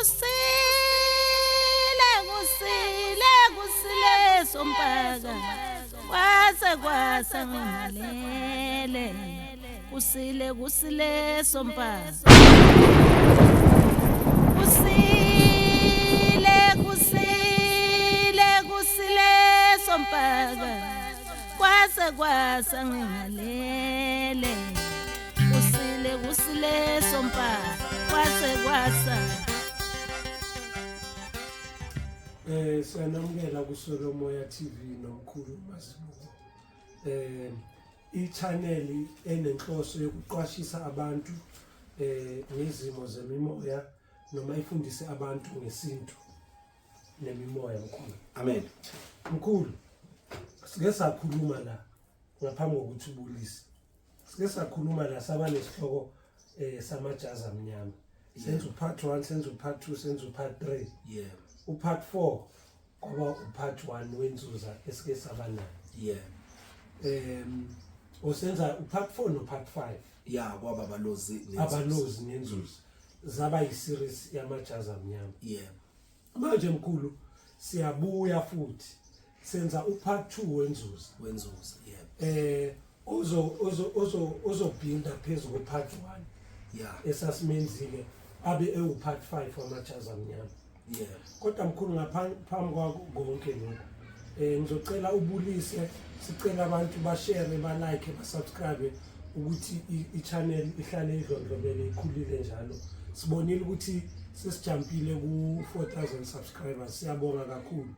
kusile sompaka kwasa ngalele kusile sompaka kusile sompaka kwasa ngalele kusile sompaka kwasa Sanamukela ku Yomoya TV nomkhulu Masibuko. I-channel enenhloso yokuqwashisa abantu ngezimo zemimoya noma ifundise abantu ngesintu nemimoya mkhulu. Amen. Mkhulu, sike sakhuluma la ngaphambi kokuthi ubulise. Sike sakhuluma la saba nesihloko samajazi amnyama. Senze part 1, senze part 2, senze part 3. Yeah. Part 4 kwaba part 1 wenzuza esike sabana. Yeah. Usenza part 4 no part 5. Yeah, kwaba abalozi nenzuza. Zaba yi-series yamajazi amnyama. Yeah. Manje mkhulu siyabuya futhi senza part 2 wenzuza. Yeah. Uzobhinda phezulu part 1. Yeah. Esasimenzile abe part 5 wamajazi amnyama. Yeah. Kodwa mkhulu ngaphambi kwako konke lokho ngizocela ubulise sicela abantu bashare balike basubscribe ukuthi i-channel ihlale idlondlobele ikhulile njalo sibonile ukuthi sesijampile ku 4000 subscribers siyabonga kakhulu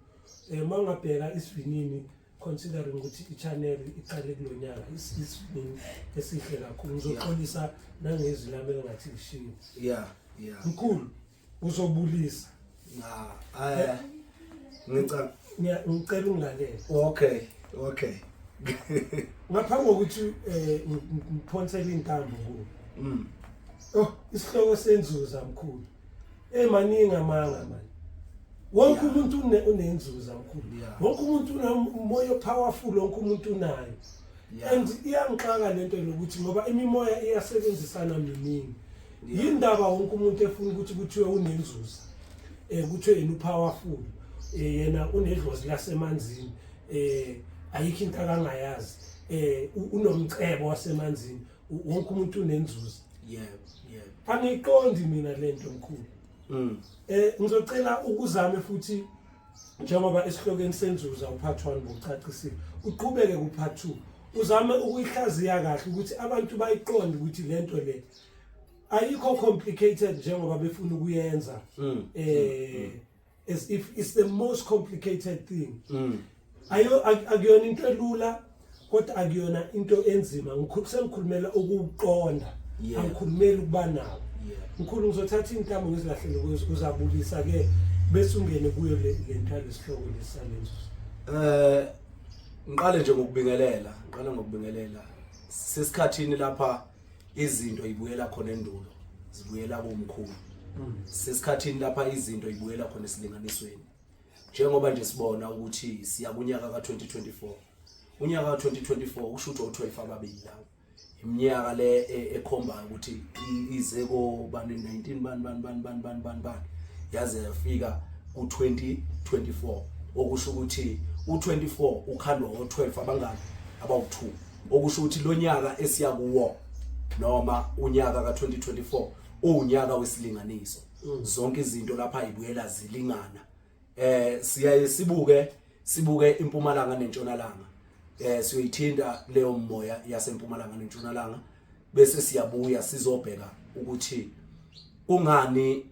mangabheka isivinini considering ukuthi i-channel iqale kulonyaka isivinini esihle kakhulu ngizoxolisa nangezilame engathi ngishiye. Yeah. Mkhulu uzobulisa ngicela ungilalele. Okay. Ngaphambi kokuthi ngiphonsele intambo kuwo. Isihloko senzuza mkhulu. Maningi amanga manje. Wonke umuntu unenzuza mkhulu. Wonke umuntu unomoya powerful, wonke umuntu unayo. And iyangixaka lento lokuthi ngoba imimoya iyasebenzisana miningi. Yindaba wonke umuntu efuna ukuthi kuthiwe unenzuza. Kuthiwe yena powerful. Yena unedlozi lasemanzini. Ayikho into akangayazi. Unomcebo wasemanzini. Wonke umuntu unenzuza. Yeah. Angiqondi mina lento mkhulu. Ngizocela ukuzame futhi njengoba esihlokweni senzuza part 1 bokucacisile. Uqhubeke ku part 2. Uzame ukuyihlaziya kahle ukuthi abantu bayiqonde ukuthi lento le ayikho complicated njengoba befuna ukuyenza. As if it's the most complicated thing. Akuyona into elula kodwa akuyona into enzima. Ngikhulumela ukuqonda. Angikhulumeli ukuba nawo. Mkhulu ngizothatha intambo ngizilahlele uzabulisa ke bese ungene kuyo le nthalo isihloko lesalenzo. Ngiqale nje ngokubingelela. Sesikhathini lapha izinto ibuyela khona endulo. Zibuyela kumkhulu. Sesikhathini lapha izinto ibuyela khona esilinganisweni. Njengoba nje sibona ukuthi siya kunyaka ka2024. Unyaka ka2024 ushutho u12 ababili lawo. Iminyaka le ekhomba ukuthi izeko bani 19 ban yaze yafika ku2024 okusho ukuthi u24 ukhandwa ngo12 abangani abawu2 okusho ukuthi lo nyaka esiya kuwo noma unyaka ka2024 unyaka wesilinganiso. Zonke izinto lapha ibuyela zilingana. Siyaye sibuke impumalanga nentshonalanga. Siyoyithinda leyo moya yasempumalanga nentshonalanga bese siyabuya sizobheka ukuthi ungani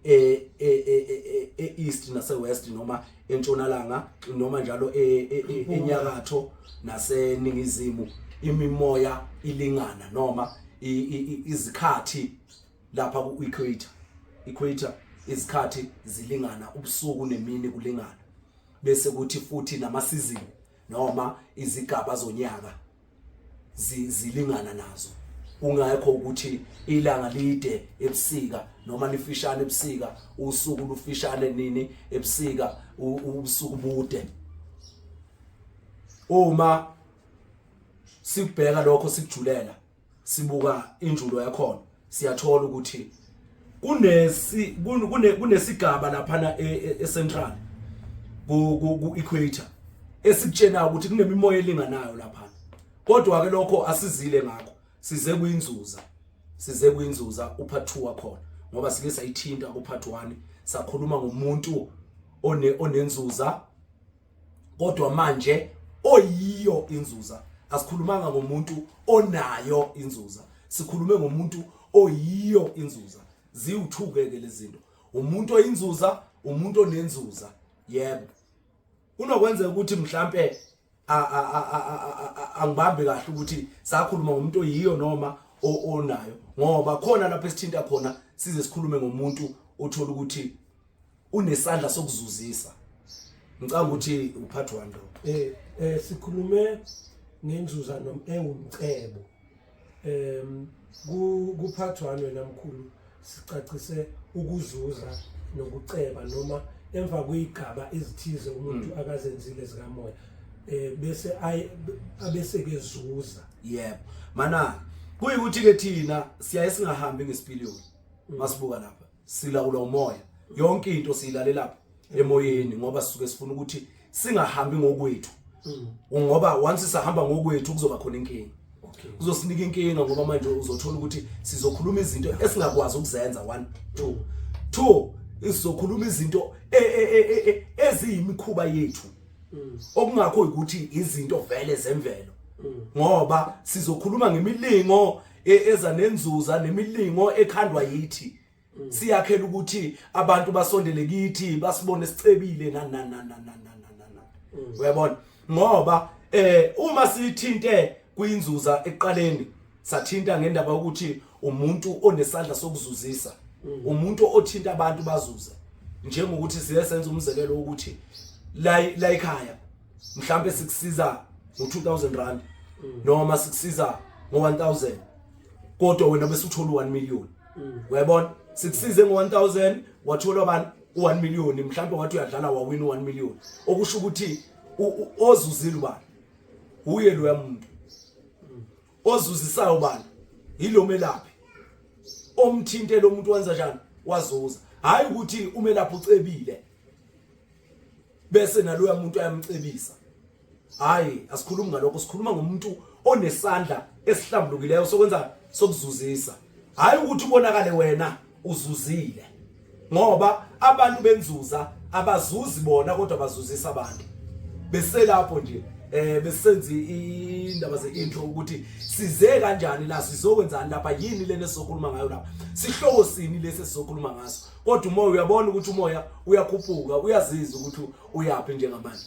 east nase west noma entshonalanga noma njalo enyakatho naseningizimu imimoya ilingana noma izikhathi lapha ku equator izikhathi zilingana ubusuku nemini kulingana bese kuthi futhi namasizini noma izigaba zonyaka zilingana nazo. Ungekho ukuthi ilanga lide ebusika noma lifishane ebusika usuku lufishane nini ebusika ubusuku bude. Uma sibheka lokho sikujulela sibuka injulo yakhona siyathola ukuthi kunesigaba lapha eCentral ku equator esikutshena ukuthi kunemimoya elinganayo lapha. Kodwa ke lokho asizile ngakho. Size kuyinzuza upart 2 wakhona ngoba sike sayithinta ku part 1 sakhuluma ngomuntu onenzuza kodwa manje oyiyo inzuza. Asikhulumanga ngomuntu onayo inzuza, sikhulume ngomuntu oyiyo inzuza. Ziwuthuke ke lezi zinto, umuntu oyinzuza, umuntu onenzuza. Yebo, unokwenza ukuthi mhlambe angibambe kahle ukuthi sakhuluma ngomuntu oyiyo noma onayo, ngoba khona lapha esithinta khona size sikhulume ngomuntu othola ukuthi unesandla sokuzuzisa. Ngicabanga ukuthi upart 1 lo. Sikhulume ngenzuza engumcebo. Ku part 1 wena mkhulu sicacise ukuzuza nokuceba noma emva kwigaba ezithize umuntu akazenzile zikamoya bese abese kezuza. Yebo, mana kuyikuthi ke thina siyaye singahambi ngesipiliyoni. Masibuka lapha silawula umoya, yonke into siyilalela lapha emoyeni ngoba sisuke sifuna ukuthi singahambi ngokwethu. Ngoba once sihamba ngokwethu kuzoba khona inkinga. Uzosinika inkinga ngoba manje uzothola ukuthi sizokhuluma izinto esingakwazi ukuzenza. 1 2 sizokhuluma izinto eziyimikhuba yethu okungakho ukuthi izinto vele zemvelo. Ngoba sizokhuluma ngemilingo eza nenzuza nemilingo ekhandwa yithi. Siyakhela ukuthi abantu basondele kithi basibone sicebile na. Uyabona, ngoba uma sithinte kuyinzuza eqaleni sathinta ngendaba ukuthi umuntu onesandla sokuzuzisa, umuntu othinta abantu bazuza. Njengokuthi siyasenza umzekelo ukuthi la ekhaya mhlambe sikusiza ngo2000 rand noma sikusiza ngo1000 kodwa wena bese uthola 1 million. Uyabona, sikusize ngo1000 wathola abantu 1 million, mhlambe wathi uyadlala wawina 1 million. Okusho ukuthi ozuzile ubani? Uye lo yamuntu. Ozuzisayo ubani? Yilo melaphi. Omthinte lo muntu wenza njani? Wazuza. Hayi ukuthi umelaphi ucebile bese nalo yamuntu ayamcebisa. Hayi, asikhulumi ngalokho, sikhuluma ngomuntu onesandla esihlambulukileyo sokwenza sokuzuzisa. Hayi ukuthi ubonakale wena uzuzile. Ngoba abantu benzuza abazuzi bona kodwa bazuzisa abantu. Bese lapho nje besenza indaba ze-intro ukuthi size kanjani la, sizokwenzani lapha, yini lena esizokhuluma ngayo lapha, sihloko sini lesi sizokhuluma ngaso. Kodwa umoya uyabona ukuthi umoya uyakhuphuka, uyazizwa ukuthi uyapi njengamanje.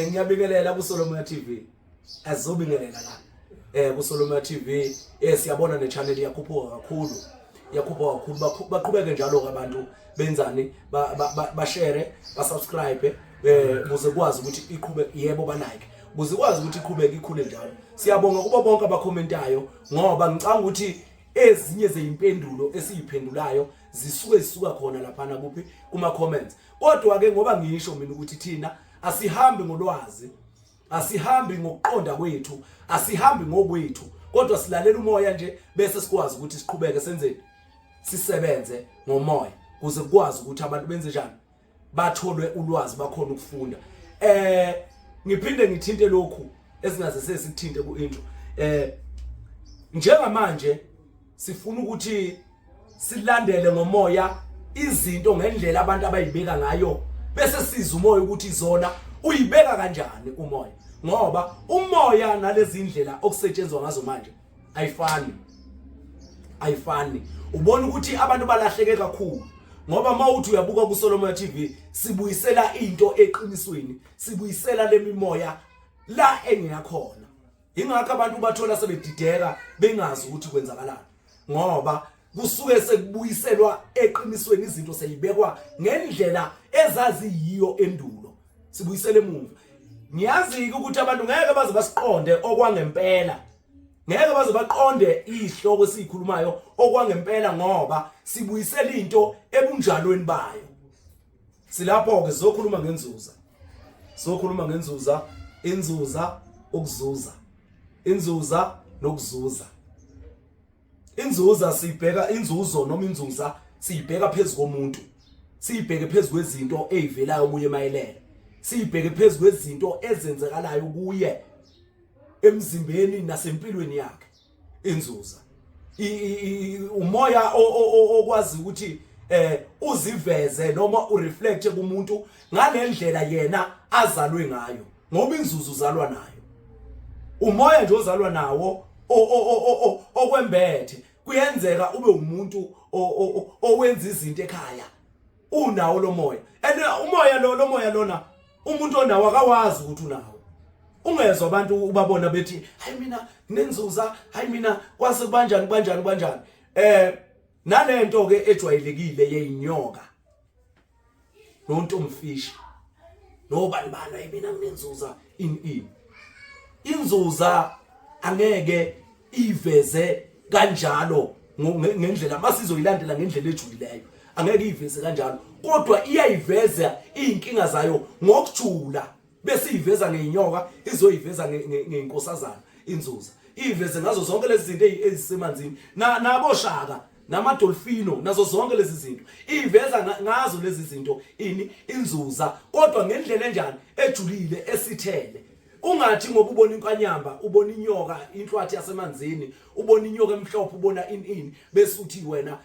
Ngiyabingelela ku Yomoya TV. Azobingelela la. Ku Yomoya TV siyabona ne channel yakhuphuka kakhulu. Yakhuphuka kakhulu. Baqhubeke njalo abantu benzani ba share, ba subscribe ukuze kwazi ukuthi iqhube, yebo ba like. Ukuze kwazi ukuthi iqhubeke ikhule njalo. Siyabonga kubo bonke abakhomentayo ngoba ngicanga ukuthi ezinye zeimpendulo esiyiphendulayo zisuka khona lapha na kuphi kuma comments. Kodwa ke ngoba ngisho mina ukuthi thina asihambi ngolwazi, asihambi ngokuqonda kwethu, asihambi ngokwethu, kodwa silalela umoya nje bese sikwazi ukuthi siqhubeke senze sisebenze ngomoya ukuze kwazi ukuthi abantu benze njani, batholwe ulwazi, bakhona ukufunda. Ngiphinde ngithinte lokhu esingaze sesithinte ku intro. Njengamanje sifuna ukuthi silandele ngomoya izinto ngendlela abantu abayibeka ngayo bese siza umoya ukuthi zona uyibeka kanjani umoya, ngoba umoya nalezi indlela okusetshenzwa ngazo manje ayifani. Ubona ukuthi abantu balahleke kakhulu ngoba mawuthi uyabuka ku Yomoya TV sibuyisela into eqinisweni, sibuyisela lemimoya la engiyakhona. Ingakho abantu bathola sebedideka bengazi ukuthi kwenzakalani, ngoba kusuke sekubuyiselwa eqinisweni, izinto seyibekwa ngendlela ezaziyiyo endulo, sibuyisele emuva. Ngiyazi ukuthi abantu ngeke baze basiqonde okwangempela, ngeke baze baqonde ihloko esikhulumayo okwangempela ngoba sibuyisela into ebunjalweni bayo. Silapho ke sizokhuluma ngenzuza, sizokhuluma ngenzuza, inzuza, ukuzuza, inzuza nokuzuza. Inzuza sibheka inzuzo noma inzuza siyibheka phezulu komuntu siyibheke phezulu kwezinto ezivelayo kuye mayelele siyibheke phezulu kwezinto ezenzekalayo kuye emzimbeni nasempilweni yakhe Inzuza umoya okwazi ukuthi uziveze noma ureflect kumuntu ngalendlela yena azalwe ngayo ngoba Inzuza uzalwa nayo umoya nje ozalwa nawo okwembethe kuyenzeka ube umuntu owenza izinto ekhaya unawo lo moya umoya lo moya lona umuntu onawo akawazi ukuthi unawo ungezwe abantu ubabona bethi hayi mina Nenzulu hayi mina kwase kanjani nalento ke ejwayelekile yeinyoka nontomfishi nobani hayi mina Nenzulu Inzuza angeke iveze kanjalo ngendlela masizoyilandela ngendlela ejulileyo angeke iveze kanjalo kodwa iyayiveza inkinga zayo ngokujula bese iveza ngeinyoka izoyiveza ngenkosazana Inzuza iveze ngazo zonke lezi zinto ezisemanzini naboshaka namadolfino nazo zonke lezi zinto iveza ngazo lezi zinto Inzuza kodwa ngendlela enjani ejulile esithele ungathi ngoba ubona inkanyamba ubona inyoka inhlwathi yasemanzini ubona inyoka emhlophe ubona bese uthi wena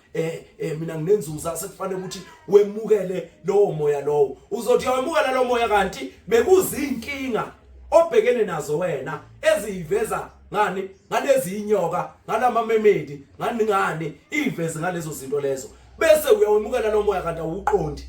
mina nginenzuza sekufanele ukuthi wemukele lowo moya lowo uzothi wemukela lowo moya kanti bekuzinkinga obhekene nazo wena eziveza ngani ngalezi inyoka ngalamamemedi ngani iveze ngalezo zinto lezo bese uyawemukela lowo moya kanti awuqondi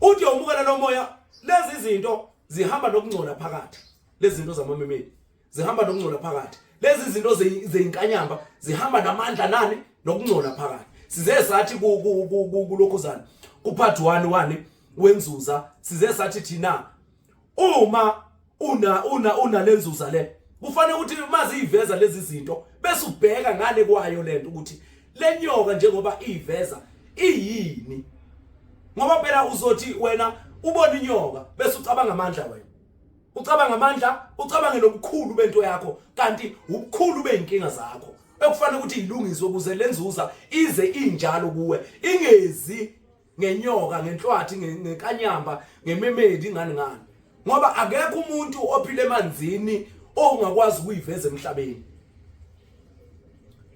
uthi uyamukela lowo moya lezi zinto zihamba nokungcola phakathi lezi zinto zamamemedi zihamba nokungcola phakathi lezi zinto zeinkanyamba zihamba namandla nani nokungcola phakathi size sathi kulokhuzana kupart 1 wenzuza size sathi thina uma una lenzuza le kufanele ukuthi mazi iveza lezi zinto bese ubheka ngale kwayo lento ukuthi lenyoka njengoba iveza iyini ngoba phela uzothi wena ubona inyoka bese ucabanga amandla wena ucabanga amandla ucabange nobukhulu bento yakho kanti ubukhulu beinkinga zakho ekufanele ukuthi ilungiswe ukuze lenzuza ize injalo kuwe ingezi ngenyoka ngenhlwathi ngenkanyamba ngememedi ngani ngoba akekho umuntu ophile emanzini ongakwazi ukuyiveza emhlabeni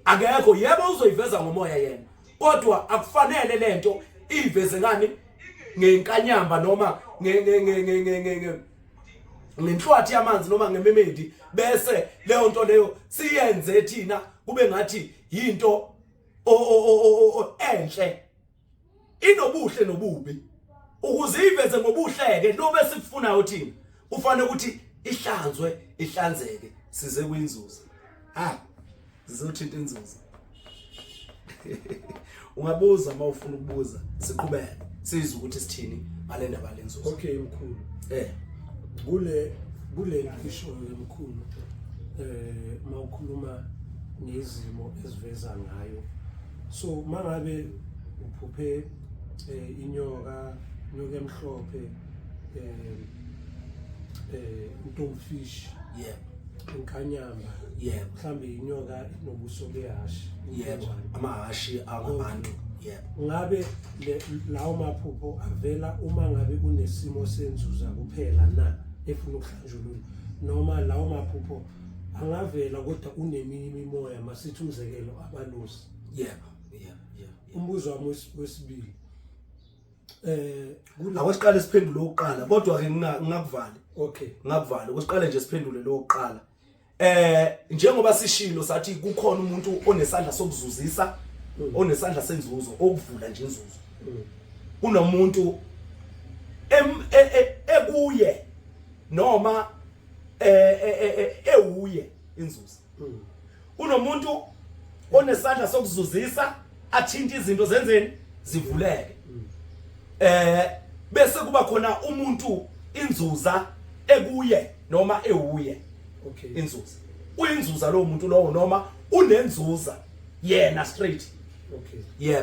akekho yebo uzoyiveza ngomoya yena kodwa akufanele lento iveze ngani ngenkanyamba noma ngenhlwathi yamanzi noma ngememedi bese leyo nto leyo siyenze thina kube ngathi into enhle inobuhle nobubi ukuze iveze ngobuhleke lo bese kufunayo thina ufanele ukuthi ihlanzwe ihlanzeke size kuInzuza zizothinta Inzuza ungabuza mawufuna ukubuza siqhubeke sizwe ukuthi sithini ngale ndaba lenzuzo okay mkhulu kule isho yemkhulu mawukhuluma nezimo eziveza ngayo so mangabe uphuphe inyoka emhlophe intomfish inkanyamba mhlambe inyoka inobuso behashi amahashi abantu ngabe lawo maphupho avela uma ngabe kunesimo senzuza kuphela na efuna ukuhlanjulula noma lawo maphupho angavela kodwa uneminye imimoya masithi umzekelo abalusi umbuzo wami wesibili awusiqale siphendule oqala kodwa ke ngingakuvali okay ngakuvali ukusiqale nje siphendule lo oqala njengoba sishilo sathi kukhona umuntu onesandla sokuzuzisa onesandla senzuzo okuvula nje inzuzo kunomuntu ekuye noma ewuye inzuzo kunomuntu onesandla sokuzuzisa athinta izinto zenzeni zivuleke bese kuba khona umuntu inzuza ekuye noma ewuye okay inzuza uyinzuza lo muntu lowo noma unenzuza yena straight okay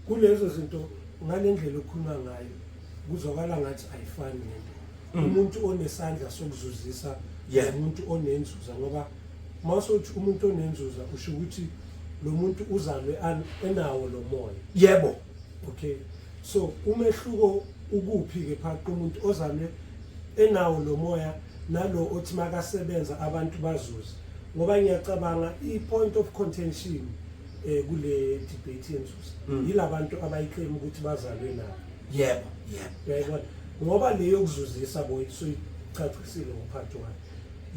kulezo zinto ngalendlela okhuluma ngayo kuzokala ngathi ayifani lento umuntu onesandla sokuzuzisa umuntu onenzuza ngoba mawusothi umuntu onenzuza usho ukuthi lo muntu uzalwe enawo lo moya. Yebo. Okay, so umehluko ukuphi ke phakathi komuntu ozalwe enawo lo moya nalo othi makasebenza abantu bazuze, ngoba ngiyacabanga i-point of contention kule debate yenzuzo yilabantu abayiclaim ukuthi bazalwe nabo. Yebo. Yayibona, ngoba leyo kuzuzisa boy soyicacisile ngophathi wayo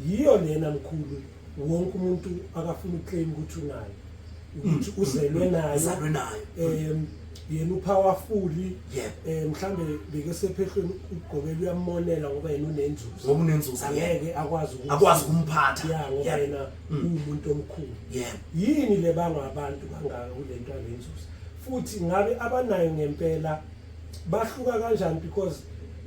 yiyo lena mkhulu wonke umuntu akafuna uclaim ukuthi unayo, ukuthi uzelwe nayo, yena upowerful, mhlambe beke sephehlweni ugobela uyamonela ngoba yena unenzuzo, angeke akwazi kumphatha, ngoba yena umuntu omkhulu. Yini le banga abantu kangaka kulento alenzuzo, futhi ngabe abanayo ngempela bahluka kanjani? Because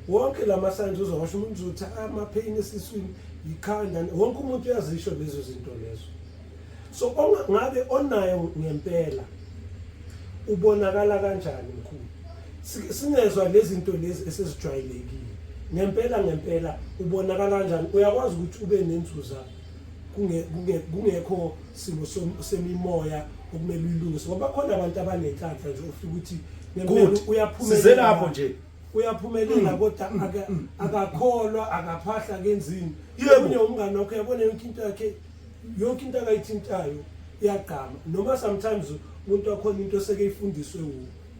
wonke lama signs uzowasho umuntu uthi ama-pain esiswini, ikhanda, wonke umuntu uyazisho lezo zinto lezo. So ngabe onayo ngempela ubonakala kanjani mkhulu? Singezwa lezi zinto lezi esezijwayelekile. Ngempela ubonakala kanjani? Uyakwazi ukuthi ube nenzuza kungekho simo semimoya okumele uyilungise, ngoba khona abantu abanenhlanhla nje ufika ukuthi ngempela uyaphumelela lapho nje, uyaphumelela kodwa akakholwa, akaphahla kenzini. Omunye umngane wakhe yabona yonke into yakhe, yonke into akayithintayo iyagqama, noma sometimes umuntu wakhona into sekeyifundiswe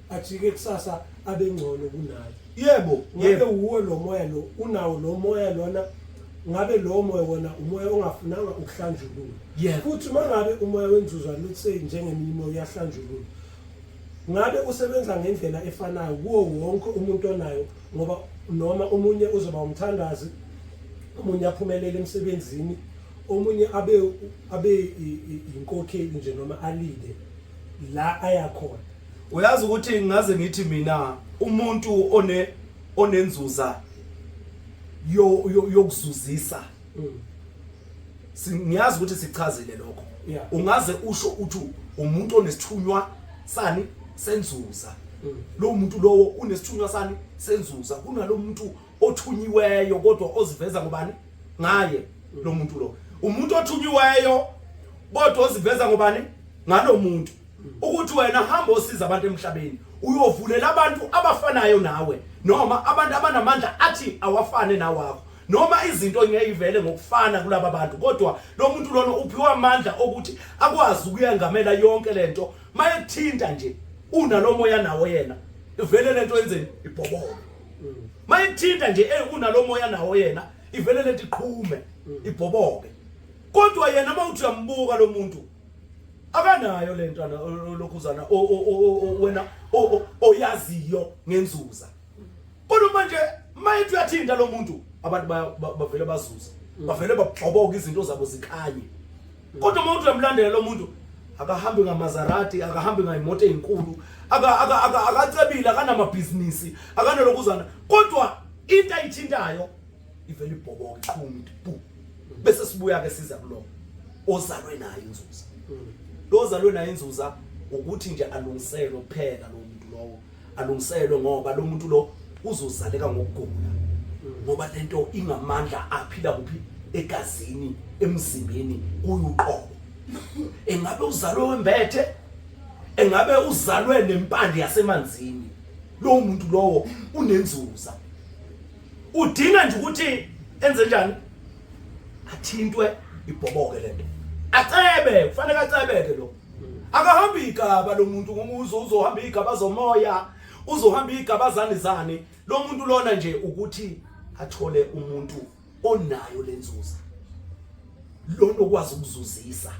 ajike kusasa abengcono kunayo. Yebo. Ngabe uwo lo moya lo unawo lo moya lona, ngabe lo moya wona umoya ongafunanga ukuhlanjululwa. Futhi mangabe umoya wenzuzwa let's say njengemimo uyahlanjululwa, ngabe usebenza ngendlela efanayo kuwo wonke umuntu onayo, ngoba noma omunye uzoba umthandazi, omunye aphumelele emsebenzini, omunye abe inkokheli nje noma alide la ayakhona. Uyazi ukuthi ngaze ngithi mina umuntu onenzuza yokuzuzisa, ngiyazi ukuthi sichazile lokho. Ungaze usho uthi umuntu onesithunywa sani senzuza. Lo muntu lowo unesithunywa sani senzuza, kunalo muntu othunyiweyo kodwa oziveza ngobani ngaye. Lo muntu lo umuntu othunyiweyo kodwa oziveza ngobani ngalo muntu, ukuthi wena hamba osiza abantu emhlabeni, uyovulela abantu abafanayo nawe, noma abantu abanamandla athi awafane nawakho, noma izinto ngeyivele ngokufana kulabo abantu, kodwa lo muntu lona uphiwa amandla okuthi akwazi ukuyangamela yonke lento. Mayethinta nje unalo moya nawo yena, ivele lento yenzeni ibhoboke. Mayethinta nje unalo moya nawo yena, ivele lento iqhume ibhoboke. Kodwa yena mawuthi uyambuka lo muntu akanayo lento lokuzana wena oyaziyo ngenzuza. Kodwa manje mayithi uyathinta lo muntu, abantu bavele bazuza, bavele babhoboka, izinto zabo zikhanye. Kodwa mawuthi uyamlandela lo muntu, akahambi ngamazarati, akahambi ngayimoto ezinkulu, akacebile, akanamabhizinisi, akanalokuzana, kodwa into ayithintayo ivele ibhoboka iqhume bese sibuya ke siza kulo ozalwe nayo inzuza. Lo ozalwe nayo inzuza ukuthi nje alungiselwe kuphela lo muntu lowo, alungiselwe ngoba lo muntu lo uzozaleka ngokugula, ngoba lento ingamandla aphila kuphi egazini, emzimbeni kuyuqobo. Engabe uzalwe wembethe, engabe uzalwe nempande yasemanzini, lo muntu lowo unenzuza. Udinga nje ukuthi enze njani? Athintwe ibhoboke lento, acebe, kufanele acebeke lo. Akahambi igaba lo muntu ngomuzo, uzohamba igaba zomoya, uzohamba igaba zanizane. Lo muntu lona nje ukuthi athole umuntu onayo lenzuza, lona okwazi ukuzuzisa,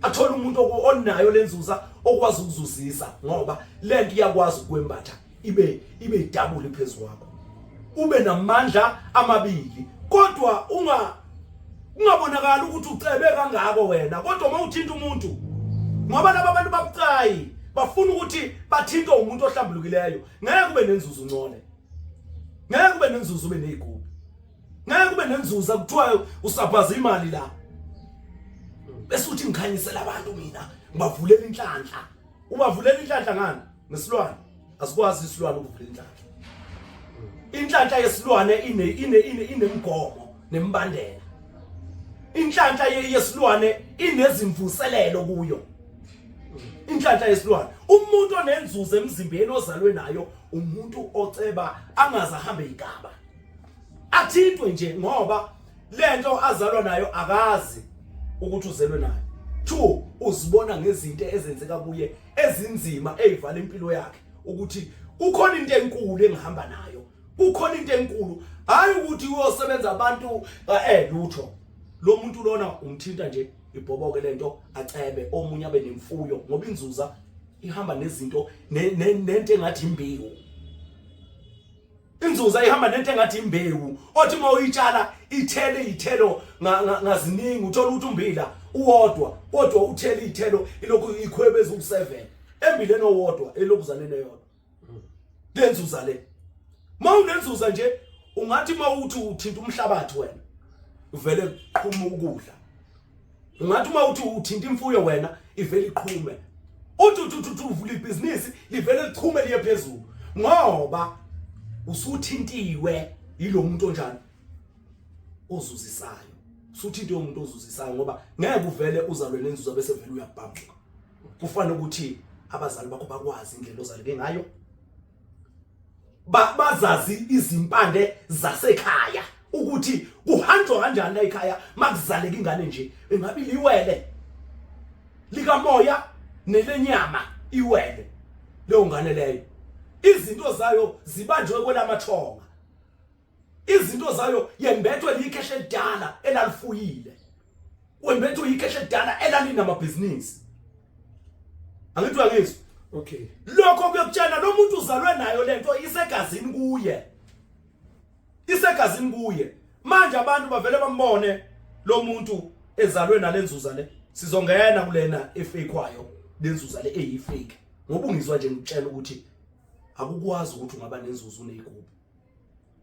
athole umuntu onayo lenzuza okwazi ukuzuzisa, ngoba lento iyakwazi ukwembatha ibe double phezulu kwakho, ube namandla amabili, kodwa ungabonakala ukuthi ucebe kangako wena. Kodwa mawuthinta umuntu, ngoba laba abantu babucayi bafuna ukuthi bathintwe umuntu ohlambulukileyo, ngeke kube nenzuzo ungcole, ngeke kube nenzuzo ube nezigubu, ngeke kube nenzuzo kuthiwa usabhaza imali la bese uthi ngikhanyisela abantu mina ngibavulela inhlanhla. Ubavulela inhlanhla ngani? Nesilwane. Asikwazi isilwane ukuvula inhlanhla. Inhlanhla yesilwane inemgomo nembandela. Inhlanhla yesilwane inezimvuselelo kuyo. inhlanhla yesilwane. Umuntu onenzuzo emzimbeni ozalwe nayo umuntu oceba angaze ahambe igaba. Athintwe nje ngoba lento azalwa nayo akazi ukuthi uzelwe nayo. 2 uzibona ngezinto ezenzeka kuye ezinzima ezivala impilo yakhe ukuthi ukhona into enkulu engihamba nayo. Ukhona into enkulu hayi ukuthi uyosebenza abantu lutho. Lo muntu lona umthinta nje ibhoboke lento acebe omunye abe nemfuyo ngoba inzuza ihamba nezinto nento engathi imbewu. Inzuza ihamba nento engathi imbewu othi mawuyitshala ithele ithelo ngaziningi uthola ukuthi umbila uwodwa kodwa uthele ithelo ilokhu ikhwebeza u7 embileni owodwa elokuzanene yodwa. Lenzuza le mawunenzuza nje ungathi mawuthi uthinta umhlabathi wena uvele qhuma ukudla. Ungathi mawuthi uthinta imfuyo wena ivele iqhume. Uthi uvula ibhizinisi livele liqhume liye phezulu ngoba usuthintiwe yilo muntu onjani ozuzisayo. Usuthintiwe umuntu ozuzisayo ngoba ngeke uvele uzalwe nenzuzo bese vele uyabhambuka. Kufanele ukuthi abazali bakho bakwazi indlela ozaleke ngayo. Bazazi izimpande zasekhaya ukuthi kuhanjwa kanjani la ekhaya makuzaleka ingane nje engabe liwele likamoya nelenyama iwele leyo ngane leyo. Izinto zayo zibanjwe kwelamathonga. Izinto zayo yembethwe likheshe edala elalifuyile. Wembethwe ikheshe edala elalinamabhizinisi. Angithi uyangizwa? Okay. Lokho kuyokutshela lo muntu uzalwe nayo lento isegazini kuye. Isegazini kuye. Manje abantu bavele bambone lo muntu ezalwe nalenzuza le. Sizongena kulena efake kwayo lenzuza le eyifake. Ngoba ungizwa nje ngitshela ukuthi akukwazi ukuthi ungaba nenzuzo uneyigubu.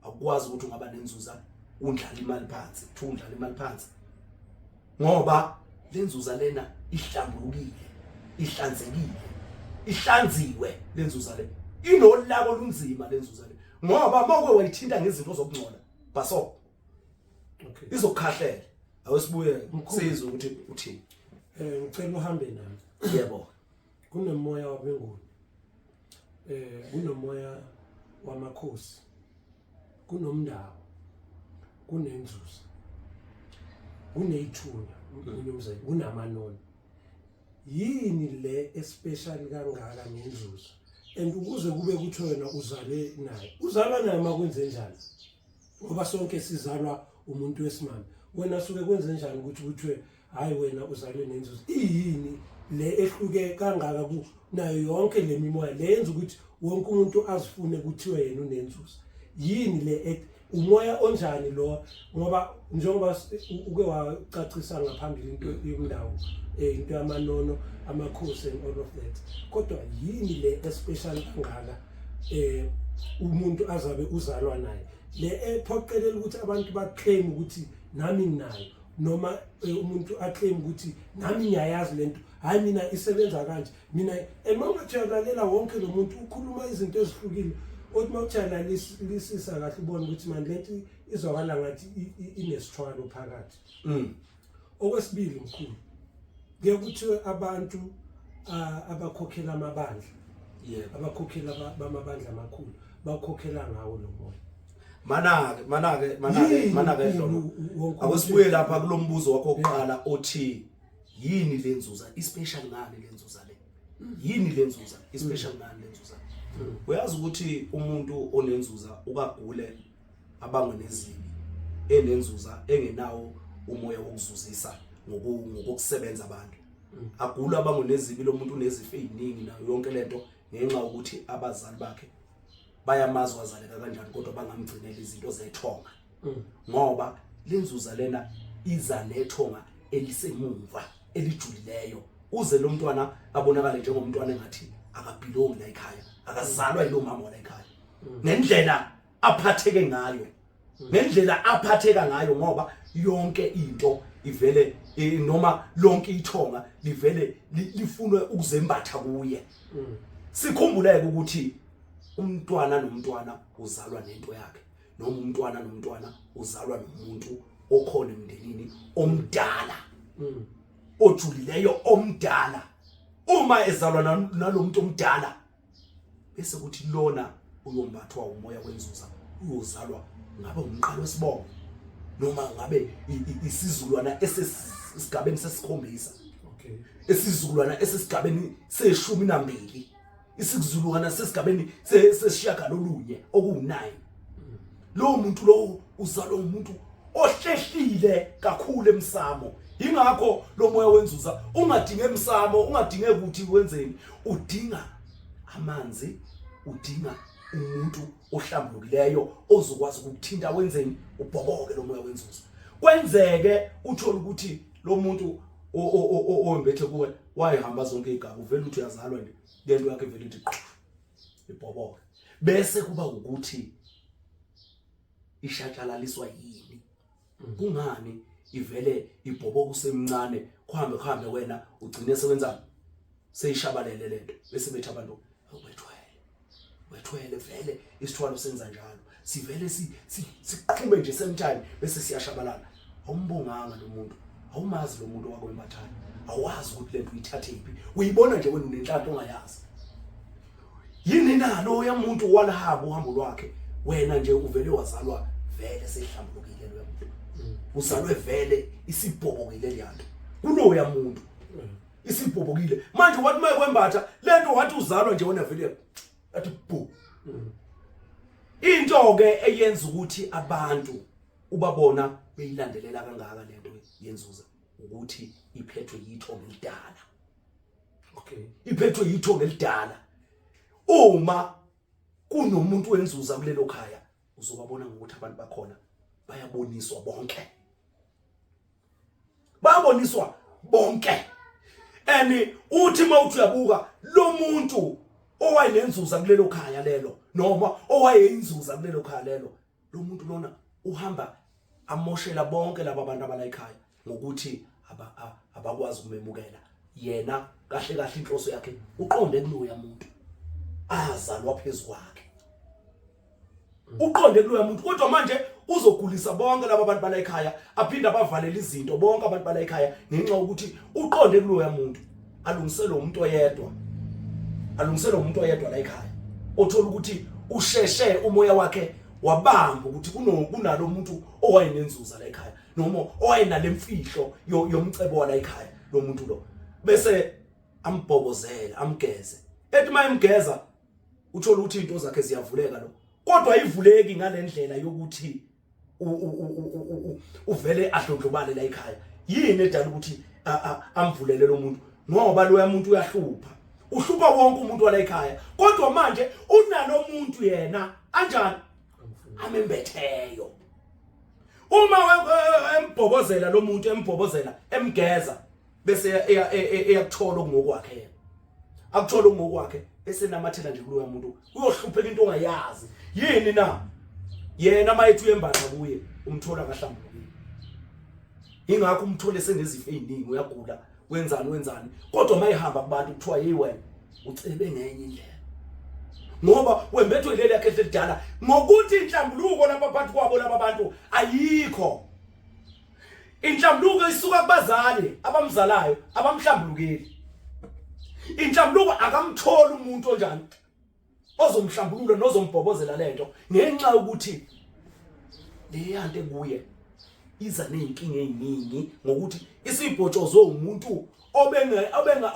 Akukwazi ukuthi ungaba nenzuza undlala imali phansi, undlala imali phansi. Ngoba lenzuza lena ihlambulukile, ihlanzekile. Ihlanziwe lenzuza le. Inolako olunzima lenzuza le. Ngoba mawuke wayithinta ngezinto zokungcola, baso. Okay. Izokukhahlela. Awesibuye sizwe ukuthi uthini. Ngicela uhambe nami. Yebo. Kunomoya wabenguni. Kunomoya wamakhosi. Kunomndawo. Kunenzuza. Kuneyithunya, umnumzane, kunamanoni. Yini le especial kangaka nenzuzo? And ukuze kube kuthi wena uzalwe naye. Uzalwa naye makwenze njani? Ngoba sonke sizalwa umuntu wesimame. Wena suke kwenze njani ukuthi kuthiwe hayi wena uzalwe nenzuzo? Iyini le ehluke kangaka ku nayo yonke le mimoya lenza ukuthi wonke umuntu azifune kuthiwe yena unenzuzo? Yini le umoya onjani lo? Ngoba njengoba uke wacacisa ngaphambili into yomndawo into yamanono amakhosi and all of that. Kodwa yini le especial kangaka umuntu azabe uzalwa naye? Le ephoqelela ukuthi abantu baclaim ukuthi nami nginayo noma umuntu aclaim ukuthi nami ngiyayazi lento hayi mina isebenza kanje mina emangathiyalalela wonke lo muntu ukhuluma izinto ezihlukile othi mawuthiyalisisa kahle ubone ukuthi manje lento izwakala ngathi inesithwalo phakathi. Okwesibili mkhulu ke kuthiwe abantu abakhokhela amabandla, yebo, abakhokhela bamabandla amakhulu bakhokhela ngawo lo moya. Manake hlolo. Awusibuye lapha kulombuzo wakho oqala othi yini lenzuza ispecial ngani lenzuza le? Yini lenzuza ispecial ngani lenzuza? Uyazi ukuthi umuntu onenzuza ukagule abangwe nezibi enenzuza engenawo umoya wokuzuzisa ngokusebenza abantu. Agula abangwe nezibi lo muntu unezifo eziningi nayo yonke lento ngenxa ukuthi abazali bakhe bayamazi wazaleka kanjani kodwa bangamgcinela izinto zethonga. Ngoba lenzuza lena iza nethonga elisemuva elijulileyo uze lo mntwana abonakale njengomntwana engathi akabhilongi la ekhaya, akazalwa yilo mama la ekhaya. Ngendlela aphatheke ngayo, ngendlela aphatheka ngayo ngoba yonke into ivele noma lonke ithonga livele lifunwe ukuzembatha kuye. Sikhumbuleke ukuthi umntwana nomntwana uzalwa nento yakhe noma umntwana nomntwana uzalwa nomuntu okhona emndenini omdala, ojulileyo omdala, uma ezalwa nalomuntu omdala bese kuthi lona uyombathwa umoya wenzuza uyozalwa ngabe umqalo wesibongo noma ngabe isizulwana esesigabeni sesikhombisa okay esizukulwana esesigabeni seshumi nambili isizulwana sesigabeni sesishaka lolunye oku9 lo muntu lo uzalwa umuntu ohlehlile kakhulu emsamo ingakho lo moya wenzuza ungadinge emsamo ungadinge ukuthi wenzeni udinga amanzi udinga umuntu ohlambulukileyo ozokwazi ukuthinta wenzeni ubhoboke lo moya wenzuza kwenzeke uthola ukuthi lo muntu ombethe kuwe wayihamba zonke igaba uvela uthi uyazalwa nje lento yakhe vele ithi ibhoboke bese kuba ukuthi ishatshalaliswa yini kungani ivele ibhoboka usemncane kuhambe wena ugcine sewenza seyishabalele lento bese bethi abantu wethwele vele isithwalo senza njalo sivele siqhume nje sometime bese siyashabalala awumbonganga lo muntu awumazi lo muntu wakho embathayo awazi ukuthi lento uyithathe iphi uyibona nje wena unenhlanhla ongayazi yini nalo yamuntu walahamba uhambo lwakhe wena nje uvele wazalwa vele sehlambulukile lo muntu uzalwe vele isibhobokile lento kulo yamuntu isibhobokile manje wathi mayekwembatha lento wathi uzalwa nje wena vele athi bu into ke eyenza ukuthi abantu ubabona beyilandelela kangaka lento yenzuza ukuthi iphethwe yithonga elidala okay iphethwe yithonga elidala uma kunomuntu wenzuza kulelo khaya uzobabona ngokuthi abantu bakhona bayaboniswa bonke and uthi mawuthi uyabuka lo muntu owayenenzuza kulelo khaya lelo noma owayeyinzuza kulelo khaya lelo lo muntu lona uhamba amoshela bonke laba bantu abala ekhaya ngokuthi abakwazi ukumemukela yena kahle inhloso yakhe uqonde kuloya muntu azalwa phezukwakhe uqonde kuloya muntu kodwa manje uzogulisa bonke laba bantu bala ekhaya aphinda bavalele izinto bonke abantu bala ekhaya ngenxa ukuthi uqonde kuloya muntu alungisele umuntu oyedwa la ekhaya othola ukuthi usheshe umoya wakhe wabamba ukuthi kunalo umuntu owayenenzuza la ekhaya noma owayenalemfihlo yomcebo la ekhaya lo muntu lo bese ambhobozela amgeze ethi mayemgeza uthola ukuthi into zakhe ziyavuleka lo kodwa ayivuleki ngalendlela yokuthi uvele ahlondlobale la ekhaya yini edala ukuthi amvulele lo muntu ngoba lo muntu uhlupha wonke umuntu wala ekhaya kodwa manje unalo muntu yena anjani amembetheyo uma embhobozela lo muntu emgeza bese eyakuthola ngokwakhe akuthola ngokwakhe esenamathela nje kuloya muntu uyohlupheka into ongayazi yini na yena mayethu uyembatha kuye umthola kahlambulukile ingakho umthole senezifo eziningi uyagula wenzani kodwa mayihamba kubantu kuthiwa yiwena ucebe ngenye indlela ngoba wembethwe leli yakhe elidala ngokuthi inhlambuluko lapha phakathi kwabo laba bantu ayikho inhlambuluko isuka kubazali abamzalayo abamhlambulukeli inhlambuluko akamthola umuntu onjani ozomhlambulula nozombhobozela lento ngenxa ukuthi leyanto kuye iza nezinkinga eziningi ngokuthi isibhotshozo umuntu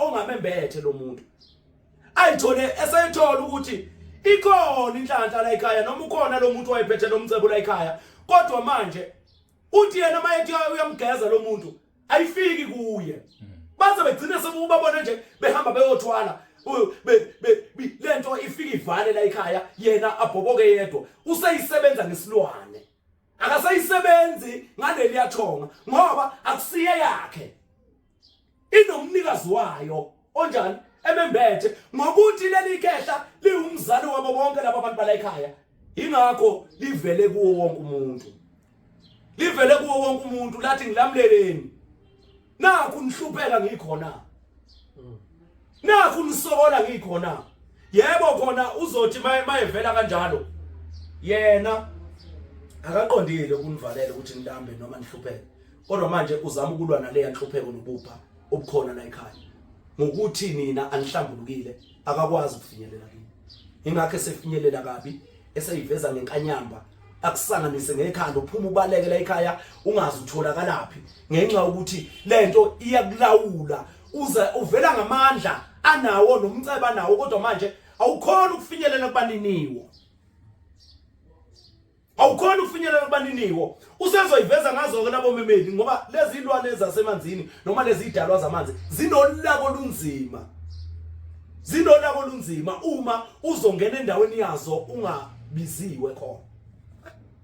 ongamembethe lo muntu ayithole esayithola ukuthi ikhona inhlanhla la ekhaya noma ukhona lo muntu wayephethe lo mcebo la ekhaya kodwa manje uthi yena mayethi uyamgeza lo muntu ayifiki kuye baze begcina sebubabona nje behamba beyothwala lento ifika ivale la ekhaya yena abhoboke yedwa useyisebenza ngesilwane akasayisebenzi ngaleli yathonga ngoba akusiye yakhe inomnikazi wayo onjani emembethe ngokuthi leli khehla liwumzali wabo bonke laba bantu bala ekhaya ingakho livele kuwo wonke umuntu lathi ngilamleleni nakho nihlupheka ngikhona nakho nisokola ngikhona yebo khona uzothi mayevela kanjalo yena akaqondile ukunivalela ukuthi nilambe noma nihlupheke kodwa manje uzama ukulwa nale yanhlupheko nobupha obukhona la ekhaya ngokuthi nina anihlambulukile akakwazi ukufinyelela kini ingakho esefinyelela kabi eseyiveza ngenkanyamba akusanganise ngekhanda uphuma ubaleke la ekhaya ungazi utholakalaphi ngenxa ukuthi lento iyakulawula uza uvela ngamandla anawo nomceba nawo kodwa manje awukhona ukufinyelela kubaniniwo usezoyiveza ngazo ke labo memeli ngoba lezi ilwane ezasemanzini noma lezi idalwa zamanzi zinolako lunzima uma uzongena endaweni yazo ungabiziwe khona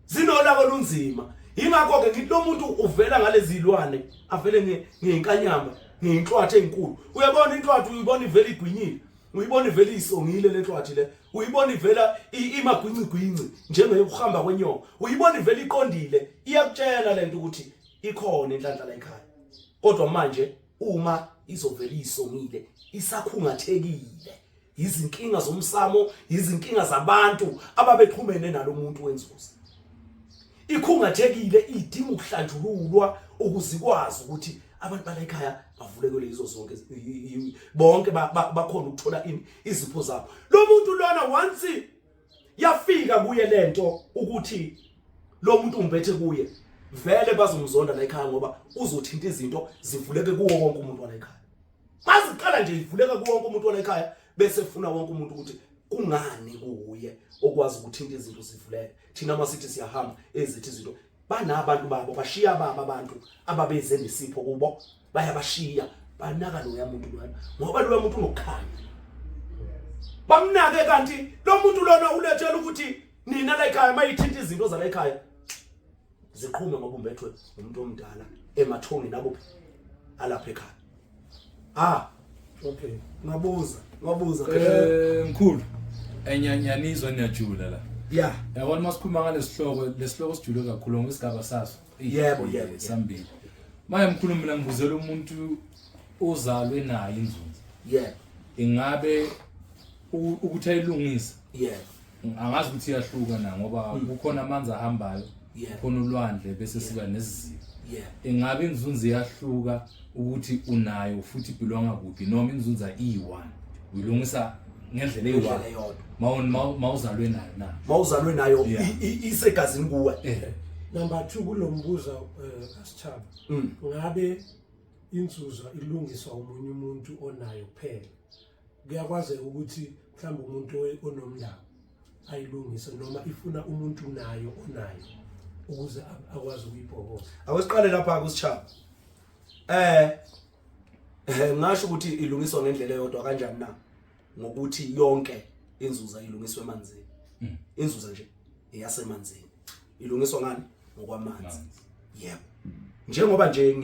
zinolako lunzima ingakho ke ngithi lo muntu uvela ngalezi ilwane avele ngenkanyamba ngenhlwathi enkulu uyabona inhlwathi uyibona ivela igwinyile uyibona ivela isongile lenhlwathi le uyibona ivela imagwincigwinci njengekuhamba kwenyoko uyibona ivela iqondile iyakutshela lento ukuthi ikhona inhlanhla la ekhaya kodwa manje uma izovela isongile isakhungathekile izinkinga zomsamo izinkinga zabantu ababexhumene nalomuntu wenzuza ikhungathekile idinga ukuhlanjululwa ukuzikwazi ukuthi abantu bala ekhaya bavulekele izo zonke bonke bakhona ukuthola izipho zabo lo muntu lona once yafika kuye lento ukuthi lo muntu umbethe kuye vele bazomzonda la ekhaya ngoba uzothinta izinto zivuleke kuwo wonke umuntu wala ekhaya maziqala nje ivuleka kuwo wonke umuntu wala ekhaya bese funa wonke umuntu ukuthi kungani kuye okwazi ukuthinta izinto zivuleke thina masithi siyahamba ezithi izinto banabantu babo bashiya baba abantu ababeze nesipho kubo bayabashiya banaka lo yamuntu lwana ngoba lo yamuntu unokukhanya bamnake kanti lo muntu lona ulethela ukuthi nina la ekhaya mayithinta izinto zala ekhaya ziqhume ngoba umbethwe umuntu omdala emathongi nabo alapha ekhaya okay ngabuza mkhulu enyanyanizwa niyajula la yeah yabona masikhuluma ngalesihloko sijule kakhulu ngesigaba saso yebo sambili manje mkhulu mina ngibuzela umuntu ozalwe nayo inzunza yebo ingabe ukuthi ayilungisa yebo angazi ukuthi iyahluka na ngoba kukhona amanzi ahambayo kukhona ulwandle bese siba nesiziko ingabe inzunza iyahluka ukuthi unayo futhi belonga kuphi noma inzunza iyi1 uyilungisa ngendlela eyi1 mawuzalwe nayo na mawuzalwe nayo isegazini kuwe number 2 kulombuzo asithaba ngabe inzuza ilungiswa umunye umuntu onayo kuphela kuyakwazi ukuthi mhlawumbe umuntu onomlando ayilungise noma ifuna umuntu nayo onayo ukuze akwazi ukuyibhokoza awesiqale lapha kusithaba ngasho ukuthi ilungiswa ngendlela eyodwa kanjani na ngokuthi yonke inzuza ilungiswa emanzini inzuza nje eyasemanzini ilungiswa ngani ngokwamanzi yebo njengoba nje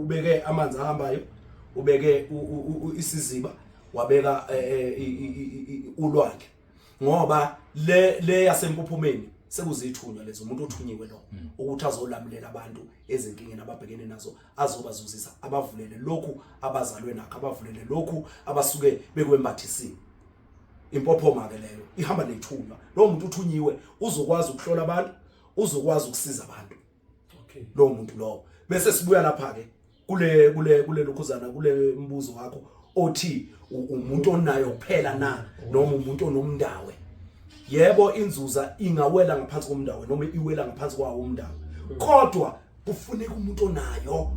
ubeke amanzi ahambayo ubeke isiziba wabeka ulwandle ngoba le yasempuphumeni sekuzithunywa lezo umuntu othunyiwe lo ukuthi azolamulela abantu ezinkingeni ababhekene nazo azobazuzisa abavulele lokhu abazalwe nakho abavulele lokhu abasuke bekwembathisiwe impophoma ke leyo ihamba nethunywa lo muntu uthunyiwe uzokwazi ukuhlola abantu uzokwazi ukusiza abantu okay lo muntu lo bese sibuya lapha ke kule lokhuzana kule mbuzo wakho othi umuntu onayo kuphela na noma umuntu onomndawe yebo inzuza ingawela ngaphansi komndawo noma iwela ngaphansi kwawo umndawo kodwa kufuneka umuntu onayo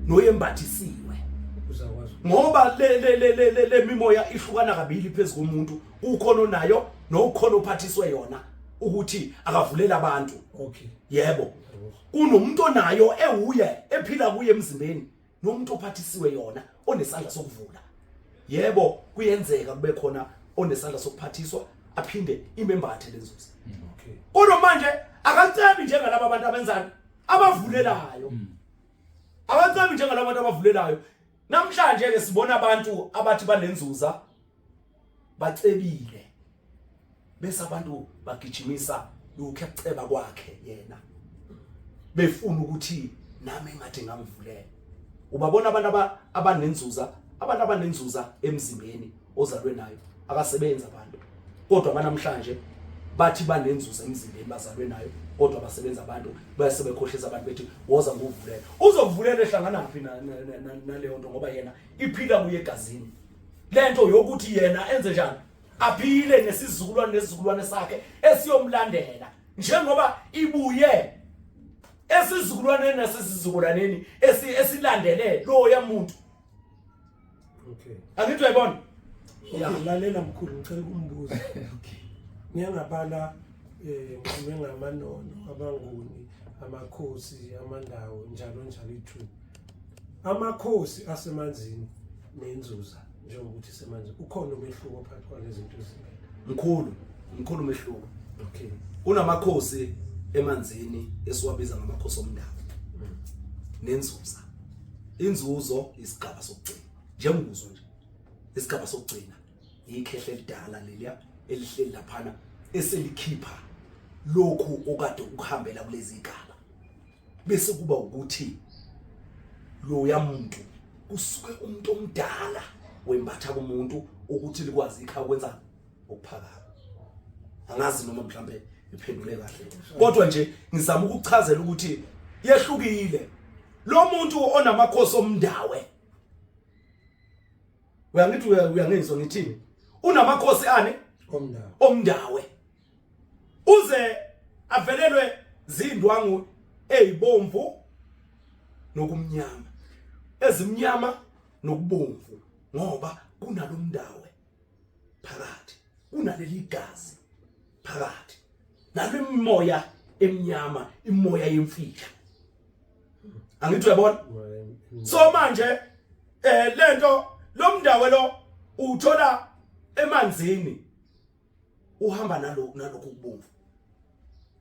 noyembathisiwe uzakwazi ngoba le mimoya ihlukana kabili phezulu komuntu ukhona onayo nokhona ophathiswe yona ukuthi akavulela abantu okay yebo kunomuntu onayo ewuye ephila kuye emzimbeni nomuntu ophathisiwe yona onesandla sokuvula yebo kuyenzeka kube khona onesandla sokuphathiswa aphinde imembathe lenzuza okay kodwa manje akatsabi njengalabo abantu abenzani abavulelayo akatsabi njengalabo abantu abavulelayo namhlanje ke sibona abantu abathi banenzuza bacebile bese abantu bagijimisa ukuceba kwakhe yena befuna ukuthi nami engathi ngamvulela ubabona abantu abanenzuza emzimbeni ozalwe nayo akasebenza abantu kodwa banamhlanje bathi banenzuzo emzimbeni bazalwe nayo kodwa basebenza abantu base bekhohlisa abantu bethi woza ngovulela uzokuvulela ehlangana naphi naleyo nto ngoba yena iphila kuye egazini lento yokuthi yena enze njani aphile nesizukulwane sakhe esiyomlandela njengoba ibuye esizukulwaneni nasesizukulwaneni esilandele lo yamuntu. Okay. Angithi uyayibona? Okay, lalela mkhulu ngicela ukumbuza. Okay. Ngiyangabala ngamanono, abanguni, amakhosi, amandawo njalo ithu. Amakhosi asemanzini nenzuza njengokuthi semanzini ukhona umehluko phakathi kwalezi zinto ezimbili. Mkhulu umehluko. Okay. Unamakhosi emanzini esiwabiza ngamakhosi omndawo. Nenzuza. Inzuzo isigaba sokugcina. Njengokuzo nje. Isigaba sokugcina ikhehle elidala leliya elihleli laphana eselikhipha lokhu okade ukuhambela kulezi igaba. Bese kuba ukuthi lo yamuntu kusuke umuntu omdala wembatha kumuntu ukuthi likwazi ikhaya kwenza okuphakama. Angazi noma mhlambe iphendule kahle. Kodwa nje ngizama ukuchazela ukuthi yehlukile. Lo muntu onamakhosi omndawe. Uyangithi uyangizwa ngithini? Unamakhosi ani? Omndawe. Uze avelelwe zindwangu ezibomvu nokumnyama. Ezimnyama nokubomvu ngoba kunalomndawe phakathi. Kunaleli gazi phakathi. Nalimoya emnyama, imoya yemfihla. Angithi uyabona? So manje lento lomndawe lo uthola emanzini uhamba nalokho kubomvu.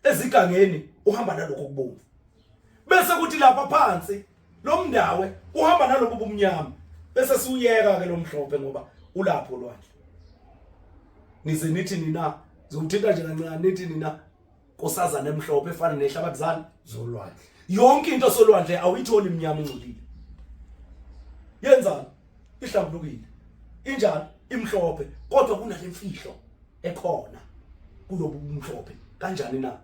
Ezigangeni uhamba nalokho kubomvu. Bese kuthi lapha phansi lomndawe uhamba nalokho bumnyama. Bese siyuyeka ke lo mhlophe ngoba ulapho lwandle. Nize nithi nina zokuthinta nje kancane nithi nina kosazana emhlophe efana nehlabakuzana zolwandle. Yonke into solwandle awuyitholi imnyama ungcolile. Yenzani? Ihlambulukile. Injani? Imhlophe. Kodwa kunalemfihlo ekhona kulobu umhlophe. Kanjani na?